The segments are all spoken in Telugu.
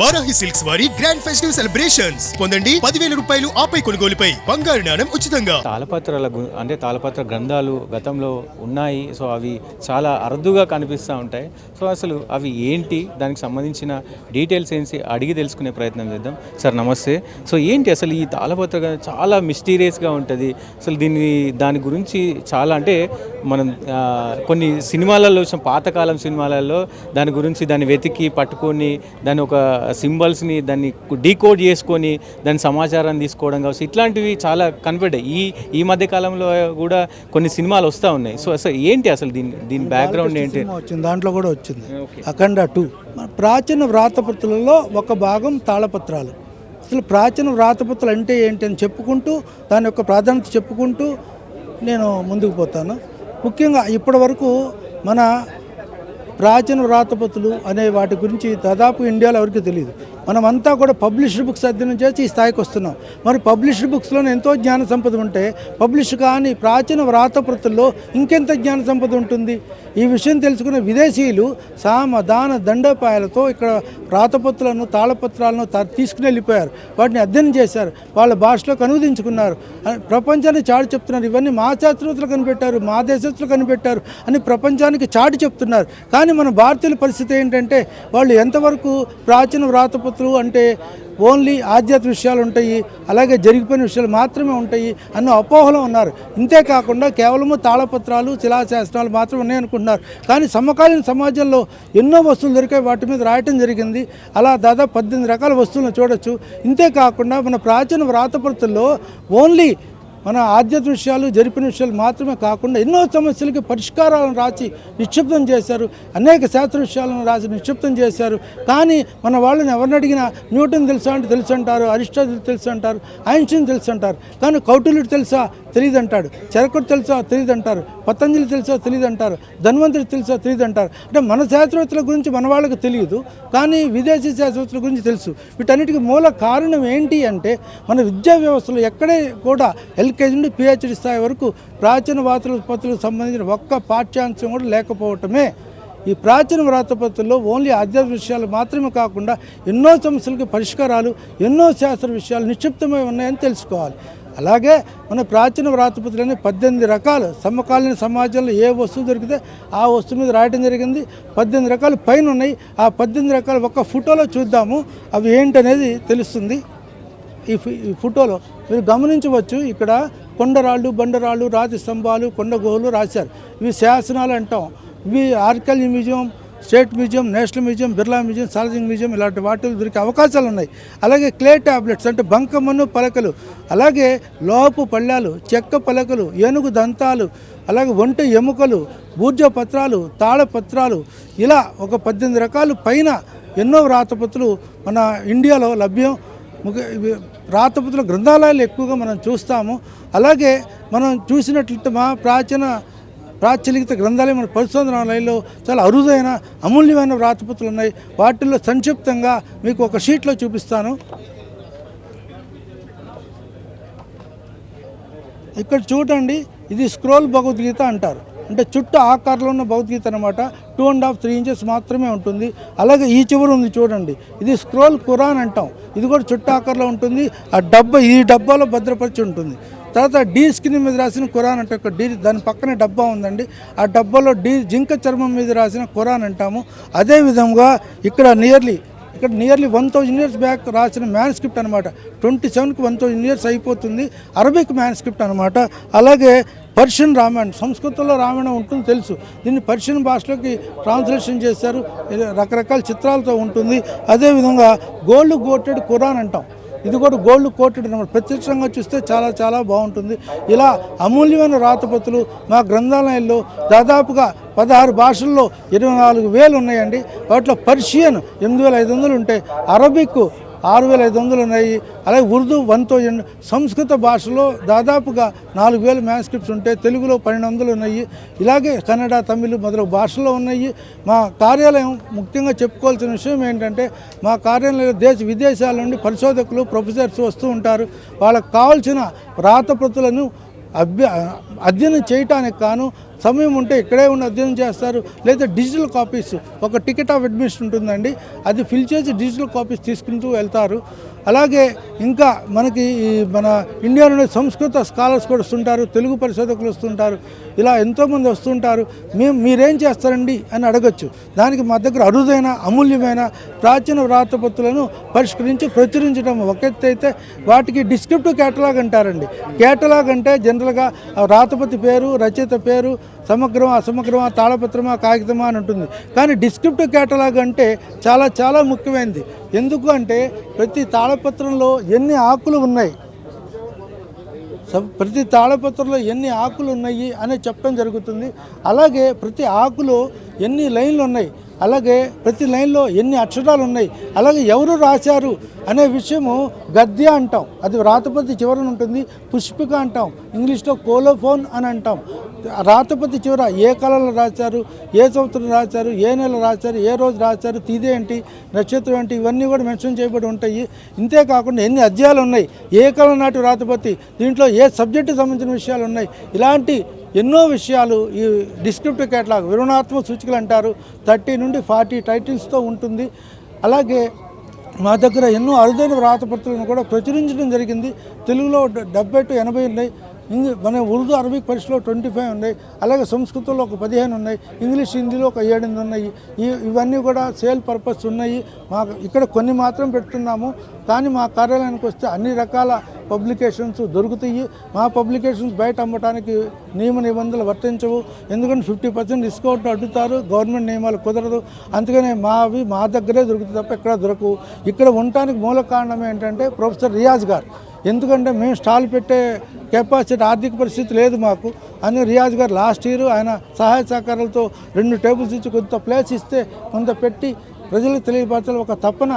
వారాహి సిల్క్స్ వారి గ్రాండ్ ఫెస్టివ్ సెలబ్రేషన్స్ పొందండి 10,000 రూపాయలు ఆపై కొనుగోలుపై బంగారు నాణెం ఉచితంగా. తాళపత్ర గ్రంథాలు గతంలో ఉన్నాయి. సో అవి చాలా అరుదుగా కనిపిస్తూ ఉంటాయి. సో అసలు అవి ఏంటి, దానికి సంబంధించిన డీటెయిల్స్ ఏంటి అడిగి తెలుసుకునే ప్రయత్నం చేద్దాం. సార్ నమస్తే. సో ఏంటి అసలు ఈ తాళపత్ర చాలా మిస్టీరియస్గా ఉంటుంది. అసలు దాని గురించి చాలా అంటే మనం కొన్ని సినిమాలలో పాతకాలం సినిమాలలో దాన్ని వెతికి పట్టుకొని దాని ఒక సింబల్స్ని దాన్ని డీకోడ్ చేసుకొని దాని సమాచారాన్ని తీసుకోవడం కావచ్చు, ఇట్లాంటివి చాలా కనపడ్డాయి. ఈ మధ్య కాలంలో కూడా కొన్ని సినిమాలు వస్తూ ఉన్నాయి. సో అసలు ఏంటి అసలు దీని బ్యాక్గ్రౌండ్ ఏంటి? దాంట్లో కూడా వచ్చింది అఖండ 2. ప్రాచీన వ్రాతపత్రులలో ఒక భాగం తాళపత్రాలు. అసలు ప్రాచీన వ్రాతపత్రాలు అంటే ఏంటి అని చెప్పుకుంటూ దాని యొక్క ప్రాధాన్యత చెప్పుకుంటూ నేను ముందుకు పోతాను. ముఖ్యంగా ఇప్పటి వరకు మన ప్రాచీన వ్రాతపత్రులు అనే వాటి గురించి దాదాపు ఇండియాలో ఎవరికి తెలియదు. మనమంతా కూడా పబ్లిష్డ్ బుక్స్ అధ్యయనం చేసి ఈ స్థాయికి వస్తున్నాం. మరి పబ్లిష్డ్ బుక్స్లోనే ఎంతో జ్ఞాన సంపద ఉంటే పబ్లిష్ కానీ ప్రాచీన వ్రాతపత్రుల్లో ఇంకెంత జ్ఞాన సంపద ఉంటుంది? ఈ విషయం తెలుసుకున్న విదేశీయులు సామ దాన దండోపాయాలతో ఇక్కడ వ్రాతపత్రులను తాళపత్రాలను తీసుకుని వెళ్ళిపోయారు. వాటిని అధ్యయనం చేశారు, వాళ్ళ భాషలోకి అనువదించుకున్నారు, ప్రపంచాన్ని చాటి చెప్తున్నారు. ఇవన్నీ మా శాస్త్రవేత్తలు కనిపెట్టారు, మా దేశస్తులు కనిపెట్టారు అని ప్రపంచానికి చాటి చెప్తున్నారు. కానీ మన భారతీయుల పరిస్థితి ఏంటంటే వాళ్ళు ఎంతవరకు ప్రాచీన వ్రాతపత్రులు అంటే ఓన్లీ ఆధ్యాత్మిక విషయాలు ఉంటాయి, అలాగే జరిగిపోయిన విషయాలు మాత్రమే ఉంటాయి అన్న అపోహలో ఉన్నారు. ఇంతేకాకుండా కేవలము తాళపత్రాలు శిలాశాసనాలు మాత్రం ఉన్నాయనుకుంటున్నారు. కానీ సమకాలీన సమాజంలో ఎన్నో వస్తువులు దొరికాయి, వాటి మీద రాయటం జరిగింది. అలా దాదాపు 18 రకాల వస్తువులను చూడొచ్చు. ఇంతేకాకుండా మన ప్రాచీన వ్రాతపత్రుల్లో ఓన్లీ మన ఆధ్యాత్మిక విషయాలు జరిపిన విషయాలు మాత్రమే కాకుండా ఎన్నో సమస్యలకి పరిష్కారాలను రాసి నిక్షిప్తం చేశారు. అనేక శాస్త్ర విషయాలను రాసి నిక్షిప్తం చేశారు. కానీ మన వాళ్ళని ఎవరిని అడిగినా న్యూటన్ తెలుసా అంటే తెలుసు అంటారు, అరిస్టాటిల్ తెలుసు అంటారు, ఐన్స్టీన్ తెలుసు అంటారు. కానీ కౌటిల్యుడు తెలుసా తెలియదు అంటాడు, చరకుడు తెలుసా తెలియదు అంటారు, పతంజలి తెలుసా తెలియదు అంటారు, ధన్వంతరి తెలుసా తెలియదు అంటారు. అంటే మన శాస్త్రవేత్తల గురించి మన వాళ్ళకి తెలియదు, కానీ విదేశీ శాస్త్రవేత్తల గురించి తెలుసు. వీటన్నిటికీ మూల కారణం ఏంటి అంటే మన విద్యా వ్యవస్థలో ఎక్కడే కూడా ఎల్కేజీ నుండి పిహెచ్డి స్థాయి వరకు ప్రాచీన వ్రాతపత్రులకు సంబంధించిన ఒక్క పాఠ్యాంశం కూడా లేకపోవటమే. ఈ ప్రాచీన వ్రాతపత్రుల్లో ఓన్లీ ఆధ్యాత్మిక విషయాలు మాత్రమే కాకుండా ఎన్నో సమస్యలకి పరిష్కారాలు, ఎన్నో శాస్త్ర విషయాలు నిక్షిప్తమై ఉన్నాయని తెలుసుకోవాలి. అలాగే మన ప్రాచీన వ్రాతపత్రులని 18 రకాలు సమకాలీన సమాజంలో ఏ వస్తువు దొరికితే ఆ వస్తువు మీద రాయడం జరిగింది. 18 రకాలు పైన ఉన్నాయి. ఆ 18 రకాలు ఒక్క ఫోటోలో చూద్దాము, అవి ఏంటనేది తెలుస్తుంది. ఈ ఫోటోలో మీరు గమనించవచ్చు, ఇక్కడ కొండరాళ్ళు, బండరాళ్ళు, రాతి స్తంభాలు, కొండ గుహలు రాశారు. ఇవి శాసనాలు అంటాం. ఇవి archaeology museum, state museum, national museum, Birla museum, Salarjung museum ఇలాంటి వాటిలో దొరికే అవకాశాలు ఉన్నాయి. అలాగే క్లే ట్యాబ్లెట్స్ అంటే బంకమన్ను పలకలు, అలాగే లోపు పళ్ళాలు, చెక్క పలకలు, ఏనుగు దంతాలు, అలాగే ఒంటె ఎముకలు, బూర్జ పత్రాలు, తాళపత్రాలు, ఇలా ఒక 18 రకాలు పైన ఎన్నో వ్రాతపత్రులు మన ఇండియాలో లభ్యం. వ్రాతపత్రుల గ్రంథాలయాలు ఎక్కువగా మనం చూస్తాము. అలాగే మనం చూసినట్లయితే మా ప్రాచలిత గ్రంథాలయం మన పరిశోధనాలయంలో చాలా అరుదైన అమూల్యమైన వ్రాతపత్రులు ఉన్నాయి. వాటిల్లో సంక్షిప్తంగా మీకు ఒక షీట్లో చూపిస్తాను. ఇక్కడ చూడండి, ఇది స్క్రోల్ భగవద్గీత అంటారు. అంటే చుట్టూ ఆకారంలో ఉన్న భగవద్గీత అనమాట. 2.5-3 ఇంచెస్ మాత్రమే ఉంటుంది. అలాగే ఈ చివరి ఉంది చూడండి, ఇది స్క్రోల్ ఖురాన్ అంటాం. ఇది కూడా చుట్టూ ఆకారంలో ఉంటుంది. ఈ డబ్బాలో భద్రపరిచి ఉంటుంది. తర్వాత డీ స్క్రీన్ మీద రాసిన ఖురాన్ అంటే ఒక డీ, దాని పక్కనే డబ్బా ఉందండి. ఆ డబ్బాలో జింక చర్మం మీద రాసిన ఖురాన్ అంటాము. అదేవిధంగా ఇక్కడ నియర్లీ 1000 ఇయర్స్ బ్యాక్ రాసిన మ్యాన్స్క్రిప్ట్ అనమాట. 27కి 1000 ఇయర్స్ అయిపోతుంది. అరబిక్ మ్యాన్స్క్రిప్ట్ అనమాట. అలాగే పర్షియన్ రామాయణం, సంస్కృతంలో రామాయణం ఉంటుంది తెలుసు, దీన్ని పర్షియన్ భాషలోకి ట్రాన్స్లేషన్ చేశారు. రకరకాల చిత్రాలతో ఉంటుంది. అదేవిధంగా గోల్డ్ కోటెడ్ ఖురాన్ అంటాం. ఇది కూడా గోల్డ్ కోటెడ్ అనమాట. ప్రత్యక్షంగా చూస్తే చాలా చాలా బాగుంటుంది. ఇలా అమూల్యమైన వ్రాతపత్రులు మా గ్రంథాలయాల్లో దాదాపుగా 16 భాషల్లో 24,000 ఉన్నాయండి. వాటిలో పర్షియన్ 8,500 ఉంటాయి, అరబిక్ 6,500 ఉన్నాయి, అలాగే ఉర్దూ 1,000, సంస్కృత భాషలో దాదాపుగా 4,000 మ్యాన్స్క్రిప్ట్స్ ఉంటాయి, తెలుగులో 1,200 ఉన్నాయి, ఇలాగే కన్నడ, తమిళ్ మొదలగు భాషల్లో ఉన్నాయి. మా కార్యాలయం ముఖ్యంగా చెప్పుకోవాల్సిన విషయం ఏంటంటే, మా కార్యాలయంలో దేశ విదేశాల నుండి పరిశోధకులు, ప్రొఫెసర్స్ వస్తూ ఉంటారు. వాళ్ళకు కావాల్సిన వ్రాతప్రతులను అధ్యయనం చేయటానికి కాను సమయం ఉంటే ఇక్కడే ఉండి అధ్యయనం చేస్తారు, లేదా డిజిటల్ కాపీస్ ఒక టికెట్ ఆఫ్ అడ్మిషన్ ఉంటుందండి, అది ఫిల్ చేసి డిజిటల్ కాపీస్ తీసుకుంటూ వెళ్తారు. అలాగే ఇంకా మనకి మన ఇండియాలోని సంస్కృత స్కాలర్స్ కూడా వస్తుంటారు, తెలుగు పరిశోధకులు వస్తుంటారు, ఇలా ఎంతోమంది వస్తుంటారు. మీరేం చేస్తారండి అని అడగచ్చు. దానికి మా దగ్గర అరుదైన అమూల్యమైన ప్రాచీన వ్రాతపత్రులను పరిష్కరించి ప్రచురించడం ఒక ఎత్తు అయితే, వాటికి డిస్క్రిప్టివ్ కేటలాగ్ అంటారండి. కేటలాగ్ అంటే జనరల్గా వ్రాతపత్రి పేరు, రచయిత పేరు, సమగ్రమా అసమగ్రమా, తాళపత్రమా కాగితమా అని ఉంటుంది. కానీ డిస్క్రిప్టివ్ కేటలాగ్ అంటే చాలా చాలా ముఖ్యమైనది. ఎందుకు అంటే ప్రతి తాళపత్రంలో ఎన్ని ఆకులు ఉన్నాయి, ప్రతి తాళపత్రంలో ఎన్ని ఆకులు ఉన్నాయి అనేది చెప్పడం జరుగుతుంది. అలాగే ప్రతి ఆకులో ఎన్ని లైన్లు ఉన్నాయి, అలాగే ప్రతి లైన్లో ఎన్ని అక్షరాలు ఉన్నాయి, అలాగే ఎవరు రాశారు అనే విషయము గద్య అంటాం, అది వ్రాతపత్రి చివరన ఉంటుంది. పుష్పిక అంటాం, ఇంగ్లీష్లో కోలోఫోన్ అని అంటాం. వ్రాతపత్రి చివర ఏ కాలంలో రాశారు, ఏ సంవత్సరం రాశారు, ఏ నెల రాశారు, ఏ రోజు రాశారు, తిథి ఏంటి, నక్షత్రం ఏంటి, ఇవన్నీ కూడా మెన్షన్ చేయబడి ఉంటాయి. ఇంతేకాకుండా ఎన్ని అధ్యాయాలు ఉన్నాయి, ఏ కాలం నాటి వ్రాతపత్రి, దీంట్లో ఏ సబ్జెక్టుకి సంబంధించిన విషయాలు ఉన్నాయి, ఇలాంటి ఎన్నో విషయాలు ఈ డిస్క్రిప్టివ్ కేటలాగ్ వివరణాత్మక సూచికలు అంటారు. 30 నుండి 40 టైటిల్స్తో ఉంటుంది. అలాగే మా దగ్గర ఎన్నో అరుదైన వ్రాతపత్రులను కూడా ప్రచురించడం జరిగింది. తెలుగులో 70 to 80 ఉన్నాయి, మన ఉర్దూ అరబిక్ పరిషలో 25 ఉన్నాయి, అలాగే సంస్కృతంలో ఒక 15 ఉన్నాయి, ఇంగ్లీష్ హిందీలో ఒక 7 ఉన్నాయి. ఇవన్నీ కూడా సేల్ పర్పస్ ఉన్నాయి. ఇక్కడ కొన్ని మాత్రం పెడుతున్నాము, కానీ మా కార్యాలయానికి వస్తే అన్ని రకాల పబ్లికేషన్స్ దొరుకుతాయి. మా పబ్లికేషన్స్ బయట అమ్మటానికి నియమ నిబంధనలు వర్తించవు, ఎందుకంటే 50% డిస్కౌంట్ అడ్డుతారు, గవర్నమెంట్ నియమాలు కుదరదు. అందుకనే మా దగ్గరే దొరుకుతాయి తప్ప ఎక్కడ దొరకవు. ఇక్కడ ఉండటానికి మూల కారణం ఏంటంటే ప్రొఫెసర్ రియాజ్ గారు. ఎందుకంటే మేము స్టాల్ పెట్టే కెపాసిటీ, ఆర్థిక పరిస్థితి లేదు మాకు. అని రియాజ్ గారు లాస్ట్ ఇయర్ ఆయన సహాయ సహకారాలతో 2 టేబుల్స్ ఇచ్చి కొంత ప్లేస్ ఇస్తే కొంత పెట్టి ప్రజలకు తెలియపరచాలి ఒక తపన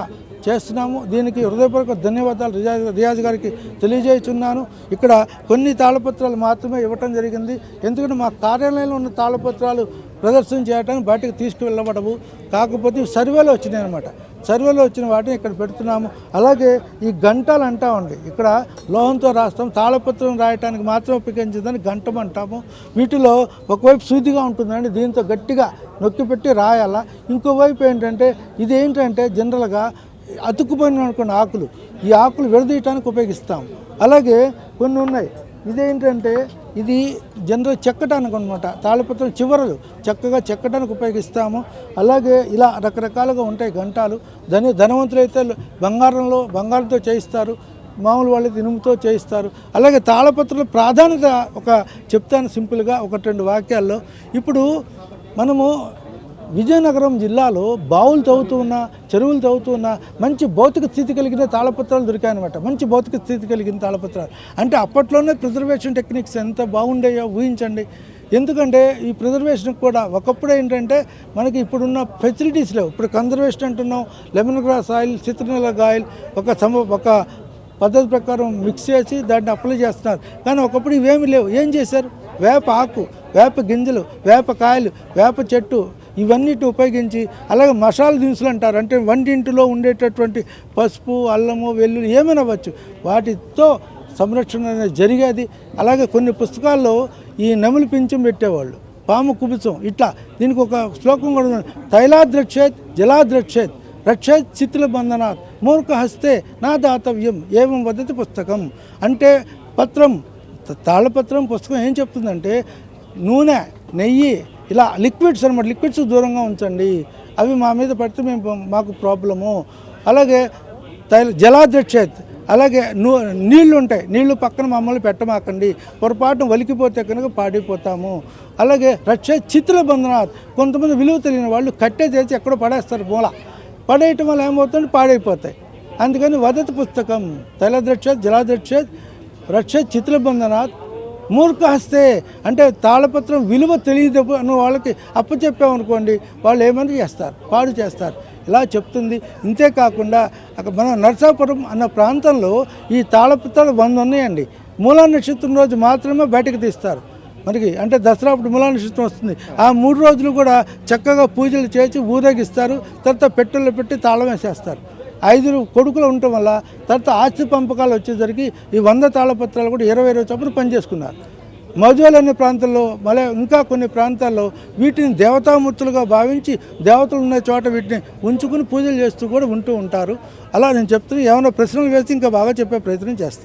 చేస్తున్నాము. దీనికి హృదయపూర్వక ధన్యవాదాలు రియాజ్ గారికి తెలియజేస్తున్నాను. ఇక్కడ కొన్ని తాళపత్రాలు మాత్రమే ఇవ్వటం జరిగింది, ఎందుకంటే మా కార్యాలయంలో ఉన్న తాళపత్రాలు ప్రదర్శన చేయడానికి బయటకు తీసుకువెళ్ళబడవు. కాకపోతే సర్వేలో వచ్చినాయి అనమాట, సర్వేలో వచ్చిన వాటిని ఇక్కడ పెడుతున్నాము. అలాగే ఈ గంటలు అంటామండి, ఇక్కడ లోహంతో రాస్తాం, తాళపత్రం రాయడానికి మాత్రం ఉపయోగించిందని గంటం అంటాము. వీటిలో ఒకవైపు సూదిగా ఉంటుందండి, దీంతో గట్టిగా నొక్కి పెట్టి రాయాలా. ఇంకోవైపు ఏంటంటే ఇదేంటంటే జనరల్గా అతుక్కుపోయిన అనుకున్న ఆకులు, ఈ ఆకులు విడదీయటానికి ఉపయోగిస్తాం. అలాగే కొన్ని ఉన్నాయి, ఇదేంటంటే ఇది జనరల్ చెక్కటానికి అనమాట, తాళపత్రం చివరలు చక్కగా చెక్కటానికి ఉపయోగిస్తాము. అలాగే ఇలా రకరకాలుగా ఉంటాయి గంటాలు. ధనవంతులు అయితే బంగారంతో చేయిస్తారు, మామూలు వాళ్ళు ఇనుముతో చేయిస్తారు. అలాగే తాళపత్రుల ప్రాధాన్యత చెప్తాను సింపుల్గా 1-2 వాక్యాల్లో. ఇప్పుడు మనము విజయనగరం జిల్లాలో బావులు తవ్వుతూ ఉన్న, చెరువులు తవ్వుతూ ఉన్న మంచి భౌతిక స్థితి కలిగిన తాళపత్రాలు దొరికాయన్నమాట. మంచి భౌతిక స్థితి కలిగిన తాళపత్రాలు అంటే అప్పట్లోనే ప్రిజర్వేషన్ టెక్నిక్స్ ఎంత బాగుండేయో ఊహించండి. ఎందుకంటే ఈ ప్రిజర్వేషన్కి కూడా ఒకప్పుడు ఏంటంటే మనకి ఇప్పుడున్న ఫెసిలిటీస్ లేవు. ఇప్పుడు కన్జర్వేషన్ అంటున్నాం, లెమన్ గ్రాస్ ఆయిల్, చిత్రనీలక ఆయిల్ ఒక పద్ధతి ప్రకారం మిక్స్ చేసి దాన్ని అప్లై చేస్తున్నారు. కానీ ఒకప్పుడు ఇవేమీ లేవు. ఏం చేశారు? వేప ఆకు, వేప గింజలు, వేప కాయలు, వేప చెట్టు ఇవన్నిటిని ఉపయోగించి, అలాగే మసాలా దినుసులు అంటారు, అంటే వంటింటిలో ఉండేటటువంటి పసుపు, అల్లము, వెల్లుల్లి ఏమైనా అవ్వచ్చు, వాటితో సంరక్షణ అనేది జరిగేది. అలాగే కొన్ని పుస్తకాల్లో ఈ నెమలి పింఛం పెట్టేవాళ్ళు, పాము కుబుసం, ఇట్లా దీనికి ఒక శ్లోకం కూడా ఉంది. తైలాద్రక్షేత్ జలాద్రక్షేత్ రక్షేత్ చిత్తుల బంధనాత్ మూర్ఖ హస్తే నా దాతవ్యం ఏవం వదతి పుస్తకం. అంటే తాళపత్రం పుస్తకం ఏం చెప్తుందంటే నూనె, నెయ్యి, ఇలా లిక్విడ్స్ అనమాట, లిక్విడ్స్ దూరంగా ఉంచండి, అవి మా మీద పడితే మాకు ప్రాబ్లము. అలాగే జలాద్రక్షేత్, అలాగే నీళ్లు ఉంటాయి, నీళ్లు పక్కన మమ్మల్ని పెట్టమాకండి, పొరపాటున వలికిపోతే కనుక పాడిపోతాము. అలాగే రక్షేత్ చిత్తుల బంధనాత్, కొంతమంది విలువ తెలియని వాళ్ళు కట్టే చేసి ఎక్కడో పడేస్తారు, మూల పడేయటం వల్ల ఏమవుతుంది, పాడైపోతాయి. అందుకని వదతి పుస్తకం తైలద్రక్షేత్ జలాద్రక్షేత్ రక్షేత్ చిత్తుల బంధనాత్ మూర్ఖ హస్తే, అంటే తాళపత్రం విలువ తెలియదు అని వాళ్ళకి అప్పచెప్పామనుకోండి, వాళ్ళు ఏమని చేస్తారు, పాడు చేస్తారు, ఇలా చెప్తుంది. ఇంతేకాకుండా మన నరసాపురం అన్న ప్రాంతంలో ఈ తాళపత్రాలు 100 ఉన్నాయండి. మూలా నక్షత్రం రోజు మాత్రమే బయటకు తీస్తారు మనకి, అంటే దసరా అప్పుడు మూలా నక్షత్రం వస్తుంది. ఆ 3 రోజులు కూడా చక్కగా పూజలు చేసి ఊరేగిస్తారు, తర్వాత పెట్టెల్లో పెట్టి తాళం వేసేస్తారు. 5 కొడుకులు ఉండటం వల్ల తర్వాత ఆస్తి పంపకాలు వచ్చేసరికి ఈ 100 తాళపత్రాలు కూడా 20 చొప్పున పనిచేసుకున్నారు. మధువల్ అనే ప్రాంతాల్లో మళ్ళీ ఇంకా కొన్ని ప్రాంతాల్లో వీటిని దేవతామూర్తులుగా భావించి దేవతలు ఉన్న చోట వీటిని ఉంచుకుని పూజలు చేస్తూ కూడా ఉంటూ ఉంటారు. అలా నేను చెప్తున్నా, ఏమైనా ప్రశ్నలు వేస్తే ఇంకా బాగా చెప్పే ప్రయత్నం చేస్తాను.